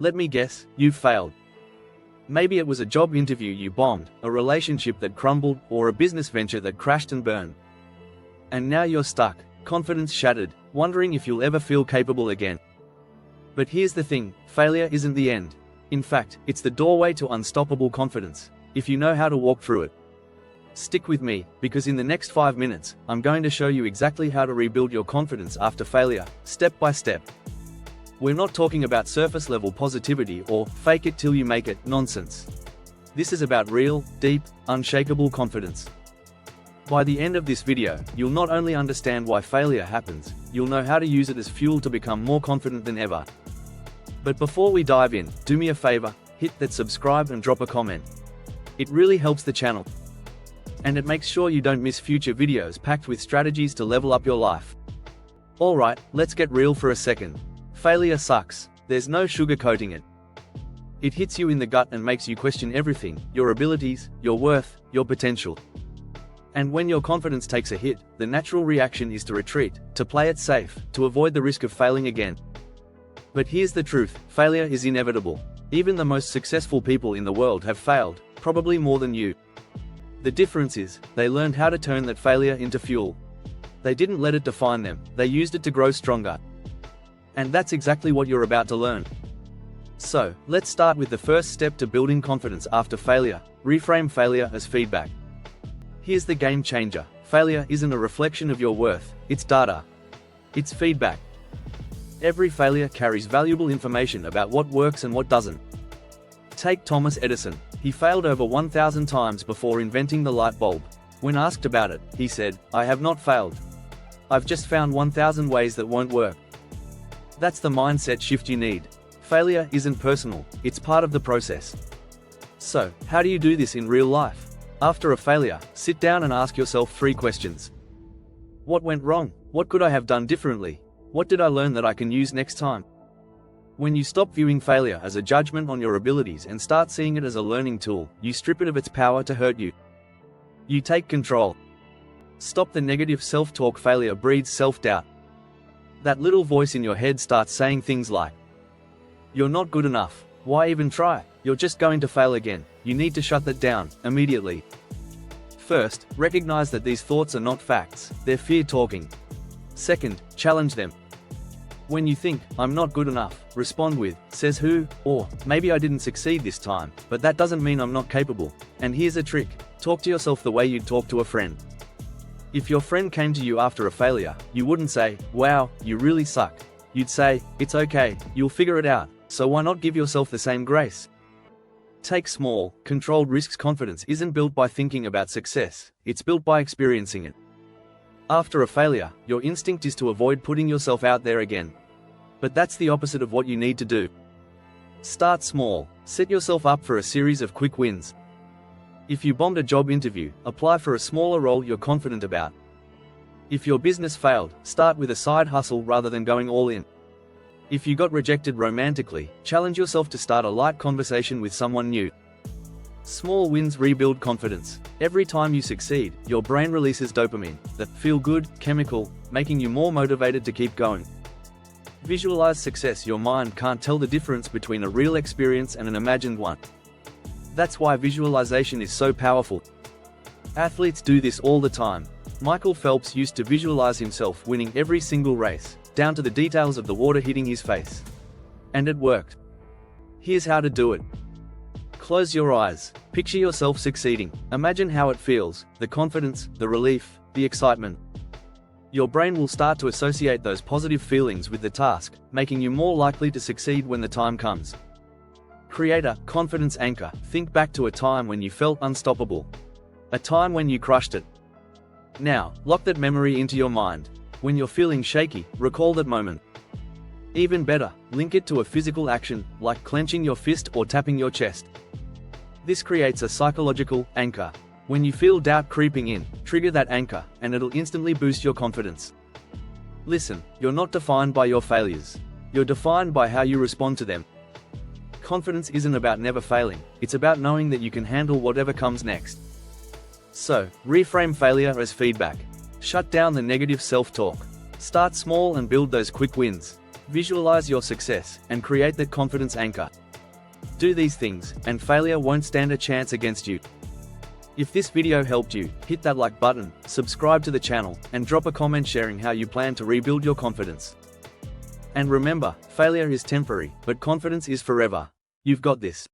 Let me guess, you've failed. Maybe it was a job interview you bombed, a relationship that crumbled, or a business venture that crashed and burned. And now you're stuck, confidence shattered, wondering if you'll ever feel capable again. But here's the thing, failure isn't the end. In fact, it's the doorway to unstoppable confidence, if you know how to walk through it. Stick with me, because in the next 5 minutes, I'm going to show you exactly how to rebuild your confidence after failure, step by step. We're not talking about surface-level positivity or fake it till you make it nonsense. This is about real, deep, unshakable confidence. By the end of this video, you'll not only understand why failure happens, you'll know how to use it as fuel to become more confident than ever. But before we dive in, do me a favor, hit that subscribe and drop a comment. It really helps the channel. And it makes sure you don't miss future videos packed with strategies to level up your life. Alright, let's get real for a second. Failure sucks, there's no sugarcoating it. It hits you in the gut and makes you question everything, your abilities, your worth, your potential. And when your confidence takes a hit, the natural reaction is to retreat, to play it safe, to avoid the risk of failing again. But here's the truth, failure is inevitable. Even the most successful people in the world have failed, probably more than you. The difference is, they learned how to turn that failure into fuel. They didn't let it define them, they used it to grow stronger. And that's exactly what you're about to learn. So, let's start with the first step to building confidence after failure: reframe failure as feedback. Here's the game changer. Failure isn't a reflection of your worth, it's data. It's feedback. Every failure carries valuable information about what works and what doesn't. Take Thomas Edison. He failed over 1,000 times before inventing the light bulb. When asked about it, he said, "I have not failed. I've just found 1,000 ways that won't work." That's the mindset shift you need. Failure isn't personal, it's part of the process. So, how do you do this in real life? After a failure, sit down and ask yourself 3 questions. What went wrong? What could I have done differently? What did I learn that I can use next time? When you stop viewing failure as a judgment on your abilities and start seeing it as a learning tool, you strip it of its power to hurt you. You take control. Stop the negative self-talk. Failure breeds self-doubt. That little voice in your head starts saying things like, "You're not good enough. Why even try? You're just going to fail again." You need to shut that down, immediately. First, recognize that these thoughts are not facts, they're fear talking. Second, challenge them. When you think, "I'm not good enough," respond with, "Says who?" or "Maybe I didn't succeed this time, but that doesn't mean I'm not capable." And here's a trick, talk to yourself the way you'd talk to a friend. If your friend came to you after a failure, you wouldn't say, "Wow, you really suck." You'd say, "It's okay, you'll figure it out." So why not give yourself the same grace? Take small, controlled risks. Confidence isn't built by thinking about success, it's built by experiencing it. After a failure, your instinct is to avoid putting yourself out there again. But that's the opposite of what you need to do. Start small, set yourself up for a series of quick wins. If you bombed a job interview, apply for a smaller role you're confident about. If your business failed, start with a side hustle rather than going all in. If you got rejected romantically, challenge yourself to start a light conversation with someone new. Small wins rebuild confidence. Every time you succeed, your brain releases dopamine, the feel-good chemical, making you more motivated to keep going. Visualize success. Your mind can't tell the difference between a real experience and an imagined one. That's why visualization is so powerful. Athletes do this all the time. Michael Phelps used to visualize himself winning every single race, down to the details of the water hitting his face. And it worked. Here's how to do it. Close your eyes. Picture yourself succeeding. Imagine how it feels, the confidence, the relief, the excitement. Your brain will start to associate those positive feelings with the task, making you more likely to succeed when the time comes. Create a confidence anchor. Think back to a time when you felt unstoppable. A time when you crushed it. Now, lock that memory into your mind. When you're feeling shaky, recall that moment. Even better, link it to a physical action, like clenching your fist or tapping your chest. This creates a psychological anchor. When you feel doubt creeping in, trigger that anchor, and it'll instantly boost your confidence. Listen, you're not defined by your failures. You're defined by how you respond to them. Confidence isn't about never failing, it's about knowing that you can handle whatever comes next. So, reframe failure as feedback. Shut down the negative self-talk. Start small and build those quick wins. Visualize your success, and create the confidence anchor. Do these things, and failure won't stand a chance against you. If this video helped you, hit that like button, subscribe to the channel, and drop a comment sharing how you plan to rebuild your confidence. And remember, failure is temporary, but confidence is forever. You've got this.